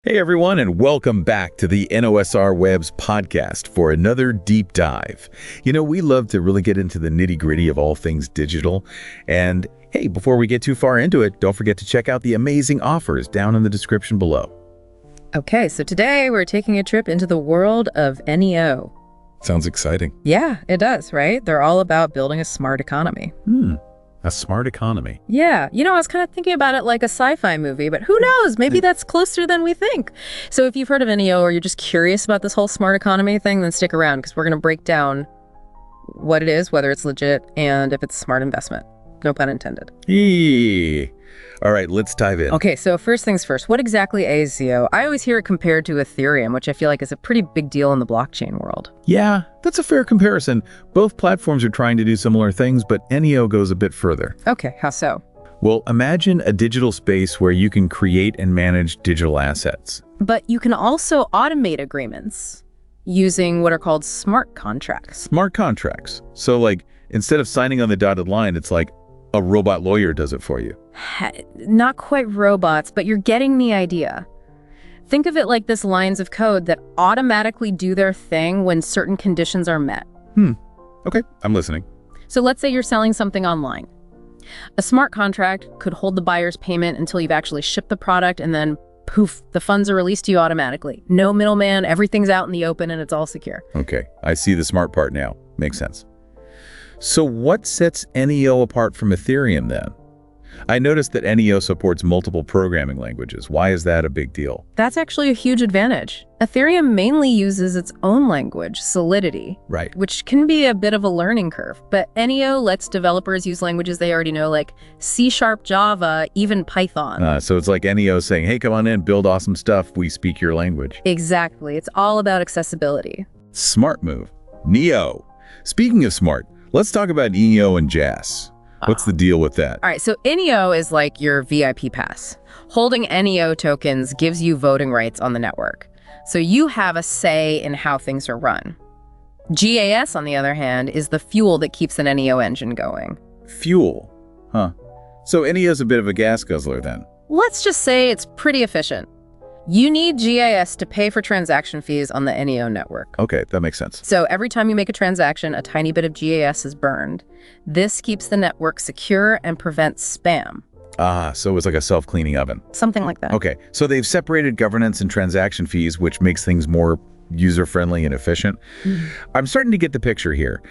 Hey everyone, and welcome back to the NOSR Webs podcast for another deep dive. We love to really get into the nitty-gritty of all things digital. And hey, before we get too far into it, don't forget to check out the amazing offers down in the description below. Okay, so today we're taking a trip into the world of NEO. Sounds exciting. Yeah, it does, right? They're all about building a smart economy. A smart economy. Yeah, I was kind of thinking about it like a sci-fi movie, but who knows? Maybe that's closer than we think. So if you've heard of NEO or you're just curious about this whole smart economy thing, then stick around because we're going to break down what it is, whether it's legit, and if it's a smart investment. No pun intended. All right, let's dive in. Okay, so first things first, what exactly is NEO? I always hear it compared to Ethereum, which I feel like is a pretty big deal in the blockchain world. Yeah, that's a fair comparison. Both platforms are trying to do similar things, but NEO goes a bit further. Okay, how so? Well, imagine a digital space where you can create and manage digital assets. But you can also automate agreements using what are called smart contracts. Smart contracts. So instead of signing on the dotted line, it's like a robot lawyer does it for you. Not quite robots, but you're getting the idea. Think of it like this lines of code that automatically do their thing when certain conditions are met. Okay, I'm listening. So let's say you're selling something online. A smart contract could hold the buyer's payment until you've actually shipped the product, and then poof, the funds are released to you automatically. No middleman, everything's out in the open, and it's all secure. Okay, I see the smart part now. Makes sense. So what sets NEO apart from Ethereum then? I noticed that NEO supports multiple programming languages. Why is that a big deal? That's actually a huge advantage. Ethereum mainly uses its own language, Solidity, right, which can be a bit of a learning curve. But NEO lets developers use languages they already know, like C#, Java, even Python. So it's like NEO saying, hey, come on in, build awesome stuff. We speak your language. Exactly. It's all about accessibility. Smart move. NEO. Speaking of smart, let's talk about NEO and JAS. What's the deal with that? All right, so NEO is like your VIP pass. Holding NEO tokens gives you voting rights on the network. So you have a say in how things are run. GAS, on the other hand, is the fuel that keeps an NEO engine going. Fuel? Huh. So NEO's a bit of a gas guzzler then? Let's just say it's pretty efficient. You need GAS to pay for transaction fees on the NEO network. Okay, that makes sense. So every time you make a transaction, a tiny bit of GAS is burned. This keeps the network secure and prevents spam. So it's like a self-cleaning oven. Something like that. Okay, so they've separated governance and transaction fees, which makes things more user-friendly and efficient. I'm starting to get the picture here.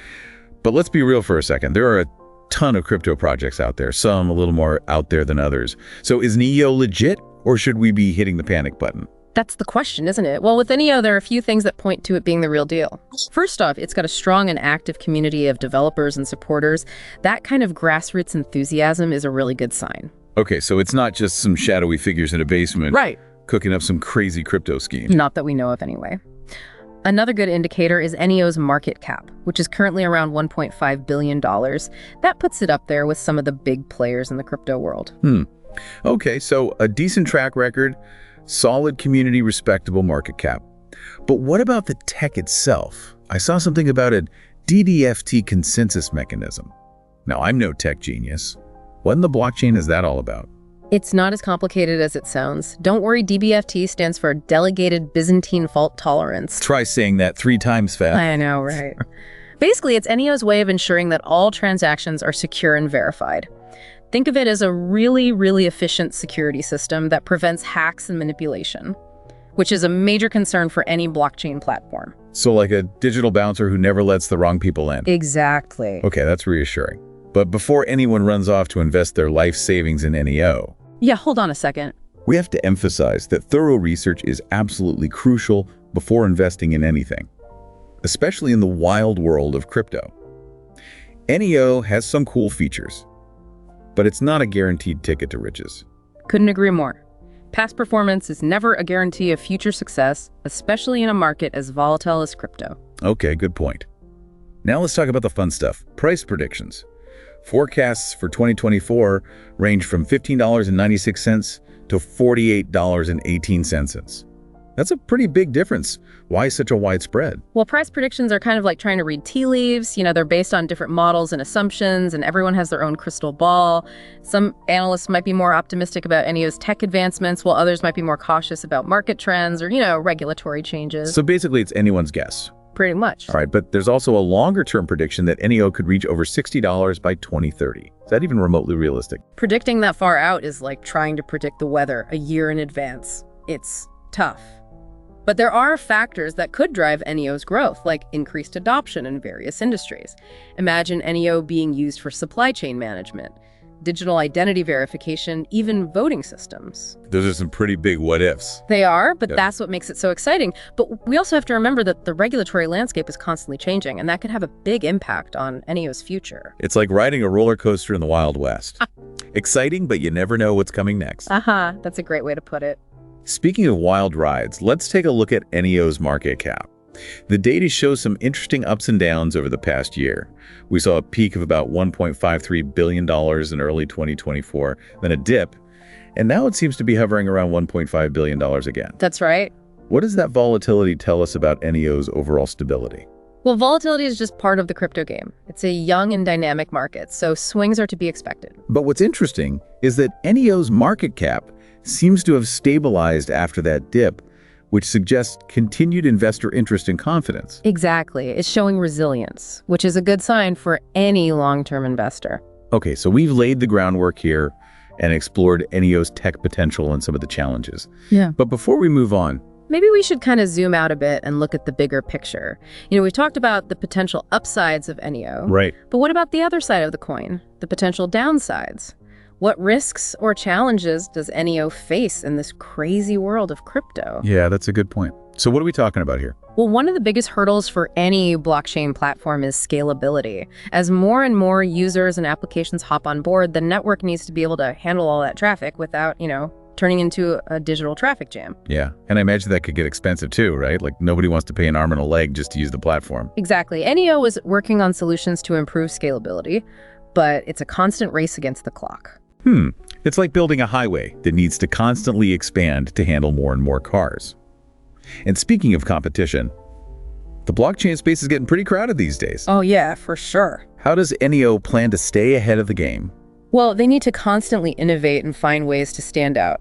But let's be real for a second. There are a ton of crypto projects out there, some a little more out there than others. So is NEO legit? Or should we be hitting the panic button? That's the question, isn't it? Well, with NEO, there are a few things that point to it being the real deal. First off, it's got a strong and active community of developers and supporters. That kind of grassroots enthusiasm is a really good sign. Okay, so it's not just some shadowy figures in a basement, right, cooking up some crazy crypto scheme. Not that we know of anyway. Another good indicator is NEO's market cap, which is currently around $1.5 billion. That puts it up there with some of the big players in the crypto world. Okay, so a decent track record, solid community, respectable market cap. But what about the tech itself? I saw something about a DDFT consensus mechanism. Now, I'm no tech genius. What in the blockchain is that all about? It's not as complicated as it sounds. Don't worry, DBFT stands for Delegated Byzantine Fault Tolerance. Try saying that 3 times fast. I know, right? Basically, it's NEO's way of ensuring that all transactions are secure and verified. Think of it as a really, really efficient security system that prevents hacks and manipulation, which is a major concern for any blockchain platform. So like a digital bouncer who never lets the wrong people in. Exactly. Okay, that's reassuring. But before anyone runs off to invest their life savings in NEO... Yeah, hold on a second. We have to emphasize that thorough research is absolutely crucial before investing in anything, especially in the wild world of crypto. NEO has some cool features, but it's not a guaranteed ticket to riches. Couldn't agree more. Past performance is never a guarantee of future success, especially in a market as volatile as crypto. Okay, good point. Now let's talk about the fun stuff, price predictions. Forecasts for 2024 range from $15.96 to $48.18. That's a pretty big difference. Why such a wide spread? Well, price predictions are kind of like trying to read tea leaves. They're based on different models and assumptions, and everyone has their own crystal ball. Some analysts might be more optimistic about NEO's tech advancements, while others might be more cautious about market trends or, regulatory changes. So basically, it's anyone's guess. Pretty much. All right, but there's also a longer-term prediction that NEO could reach over $60 by 2030. Is that even remotely realistic? Predicting that far out is like trying to predict the weather a year in advance. It's tough. But there are factors that could drive NEO's growth, like increased adoption in various industries. Imagine NEO being used for supply chain management, digital identity verification, even voting systems. Those are some pretty big what-ifs. They are, but that's what makes it so exciting. But we also have to remember that the regulatory landscape is constantly changing, and that could have a big impact on NEO's future. It's like riding a roller coaster in the Wild West. Exciting, but you never know what's coming next. That's a great way to put it. Speaking of wild rides, let's take a look at NEO's market cap. The data shows some interesting ups and downs over the past year. We saw a peak of about $1.53 billion in early 2024, then a dip, and now it seems to be hovering around $1.5 billion again. That's right. What does that volatility tell us about NEO's overall stability? Well, volatility is just part of the crypto game. It's a young and dynamic market, so swings are to be expected. But what's interesting is that NEO's market cap seems to have stabilized after that dip, which suggests continued investor interest and confidence. Exactly. It's showing resilience, which is a good sign for any long-term investor. Okay, so we've laid the groundwork here and explored NEO's tech potential and some of the challenges. Yeah. But before we move on, maybe we should kind of zoom out a bit and look at the bigger picture. We've talked about the potential upsides of NEO. Right. But what about the other side of the coin, the potential downsides? What risks or challenges does NEO face in this crazy world of crypto? Yeah, that's a good point. So what are we talking about here? Well, one of the biggest hurdles for any blockchain platform is scalability. As more and more users and applications hop on board, the network needs to be able to handle all that traffic without, turning into a digital traffic jam. Yeah, and I imagine that could get expensive too, right? Like nobody wants to pay an arm and a leg just to use the platform. Exactly. NEO is working on solutions to improve scalability, but it's a constant race against the clock. It's like building a highway that needs to constantly expand to handle more and more cars. And speaking of competition, the blockchain space is getting pretty crowded these days. Oh yeah, for sure. How does NEO plan to stay ahead of the game? Well, they need to constantly innovate and find ways to stand out.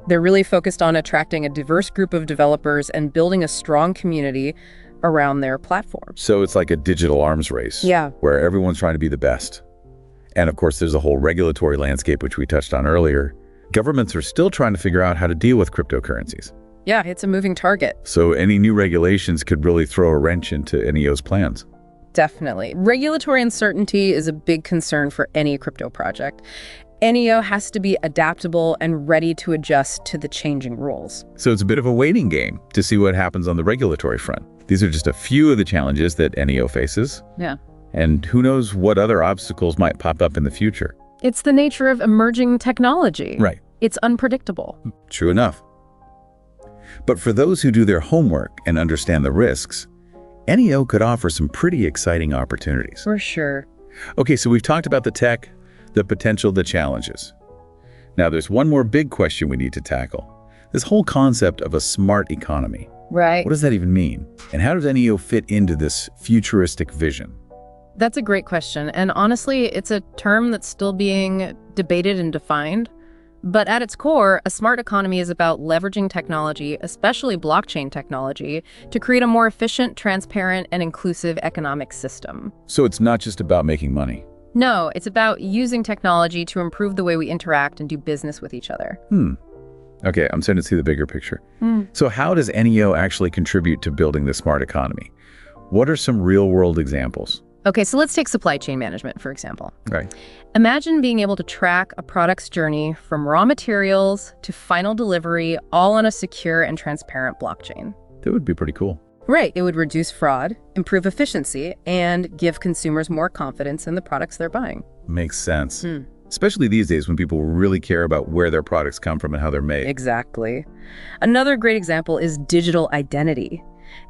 They're really focused on attracting a diverse group of developers and building a strong community around their platform. So it's like a digital arms race. Yeah. Where everyone's trying to be the best. And of course, there's a whole regulatory landscape, which we touched on earlier. Governments are still trying to figure out how to deal with cryptocurrencies. Yeah, it's a moving target. So any new regulations could really throw a wrench into NEO's plans. Definitely. Regulatory uncertainty is a big concern for any crypto project. NEO has to be adaptable and ready to adjust to the changing rules. So it's a bit of a waiting game to see what happens on the regulatory front. These are just a few of the challenges that NEO faces. Yeah. And who knows what other obstacles might pop up in the future. It's the nature of emerging technology. Right. It's unpredictable. True enough. But for those who do their homework and understand the risks, NEO could offer some pretty exciting opportunities. For sure. Okay, so we've talked about the tech, the potential, the challenges. Now there's one more big question we need to tackle. This whole concept of a smart economy. Right. What does that even mean? And how does NEO fit into this futuristic vision? That's a great question. And honestly, it's a term that's still being debated and defined. But at its core, a smart economy is about leveraging technology, especially blockchain technology, to create a more efficient, transparent, and inclusive economic system. So it's not just about making money. No, it's about using technology to improve the way we interact and do business with each other. Okay, I'm starting to see the bigger picture. So how does NEO actually contribute to building the smart economy? What are some real-world examples? Okay, so let's take supply chain management, for example. Right. Imagine being able to track a product's journey from raw materials to final delivery, all on a secure and transparent blockchain. That would be pretty cool. Right. It would reduce fraud, improve efficiency, and give consumers more confidence in the products they're buying. Makes sense. Especially these days when people really care about where their products come from and how they're made. Exactly. Another great example is digital identity.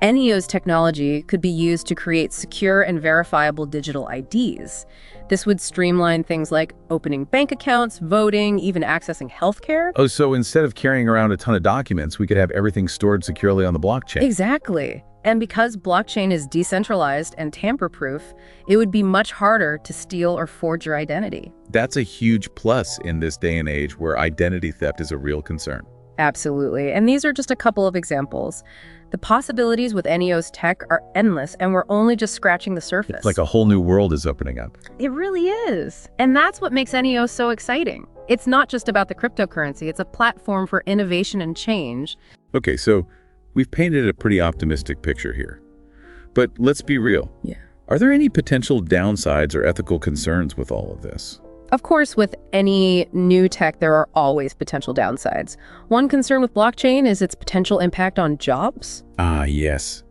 NEO's technology could be used to create secure and verifiable digital IDs. This would streamline things like opening bank accounts, voting, even accessing healthcare. Oh, so instead of carrying around a ton of documents, we could have everything stored securely on the blockchain. Exactly. And because blockchain is decentralized and tamper-proof, it would be much harder to steal or forge your identity. That's a huge plus in this day and age where identity theft is a real concern. Absolutely. And these are just a couple of examples. The possibilities with NEO's tech are endless, and we're only just scratching the surface. It's like a whole new world is opening up. It really is. And that's what makes NEO so exciting. It's not just about the cryptocurrency. It's a platform for innovation and change. Okay, so we've painted a pretty optimistic picture here. But let's be real. Yeah. Are there any potential downsides or ethical concerns with all of this? Of course, with any new tech, there are always potential downsides. One concern with blockchain is its potential impact on jobs. Ah, yes.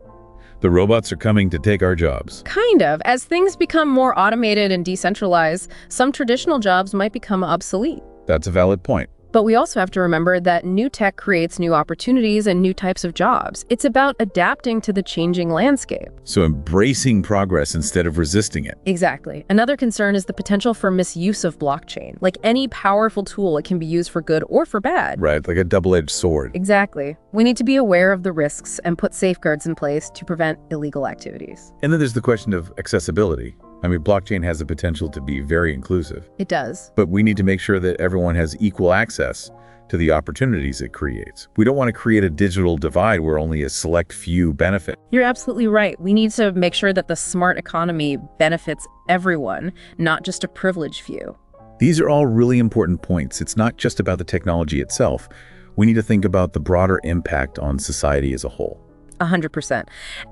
The robots are coming to take our jobs. Kind of. As things become more automated and decentralized, some traditional jobs might become obsolete. That's a valid point. But we also have to remember that new tech creates new opportunities and new types of jobs. It's about adapting to the changing landscape. So embracing progress instead of resisting it. Exactly. Another concern is the potential for misuse of blockchain. Like any powerful tool, it can be used for good or for bad. Right, like a double-edged sword. Exactly. We need to be aware of the risks and put safeguards in place to prevent illegal activities. And then there's the question of accessibility. I mean, blockchain has the potential to be very inclusive. It does. But we need to make sure that everyone has equal access to the opportunities it creates. We don't want to create a digital divide where only a select few benefit. You're absolutely right. We need to make sure that the smart economy benefits everyone, not just a privileged few. These are all really important points. It's not just about the technology itself. We need to think about the broader impact on society as a whole. 100%.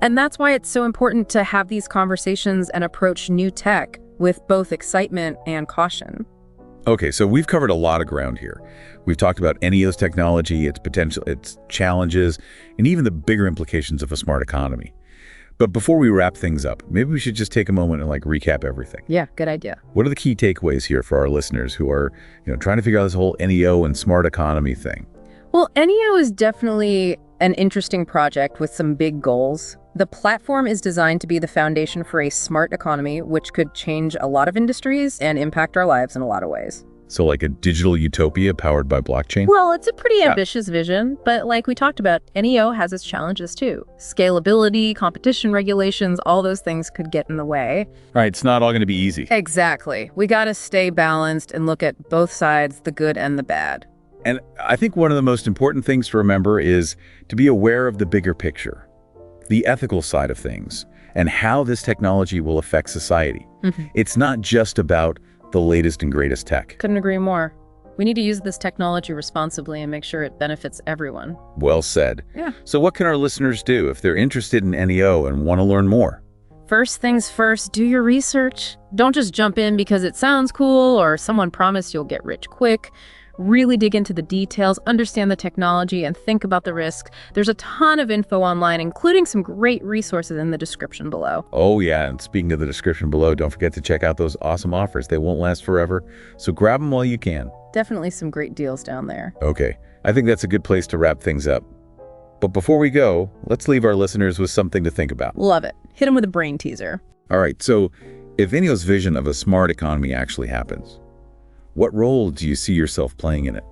And that's why it's so important to have these conversations and approach new tech with both excitement and caution. Okay, so we've covered a lot of ground here. We've talked about NEO's technology, its potential, its challenges, and even the bigger implications of a smart economy. But before we wrap things up, maybe we should just take a moment and recap everything. Yeah, good idea. What are the key takeaways here for our listeners who are, trying to figure out this whole NEO and smart economy thing? Well, NEO is definitely an interesting project with some big goals. The platform is designed to be the foundation for a smart economy, which could change a lot of industries and impact our lives in a lot of ways. So like a digital utopia powered by blockchain? Well, it's a pretty ambitious vision, but like we talked about, NEO has its challenges too. Scalability, competition regulations, all those things could get in the way. Right, it's not all going to be easy. Exactly. We got to stay balanced and look at both sides, the good and the bad. And I think one of the most important things to remember is to be aware of the bigger picture, the ethical side of things, and how this technology will affect society. It's not just about the latest and greatest tech. Couldn't agree more. We need to use this technology responsibly and make sure it benefits everyone. Well said. Yeah. So what can our listeners do if they're interested in NEO and want to learn more? First things first, do your research. Don't just jump in because it sounds cool or someone promised you'll get rich quick. Really dig into the details, understand the technology, and think about the risks. There's a ton of info online, including some great resources in the description below. Oh yeah, and speaking of the description below, don't forget to check out those awesome offers. They won't last forever, so grab them while you can. Definitely some great deals down there. Okay, I think that's a good place to wrap things up. But before we go, let's leave our listeners with something to think about. Love it. Hit them with a brain teaser. All right, so if NEO's vision of a smart economy actually happens, what role do you see yourself playing in it?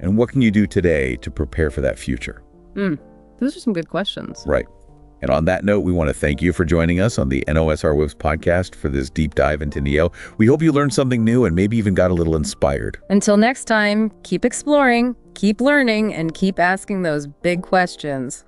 And what can you do today to prepare for that future? Those are some good questions. Right. And on that note, we want to thank you for joining us on the NOSR Whips podcast for this deep dive into NEO. We hope you learned something new and maybe even got a little inspired. Until next time, keep exploring, keep learning, and keep asking those big questions.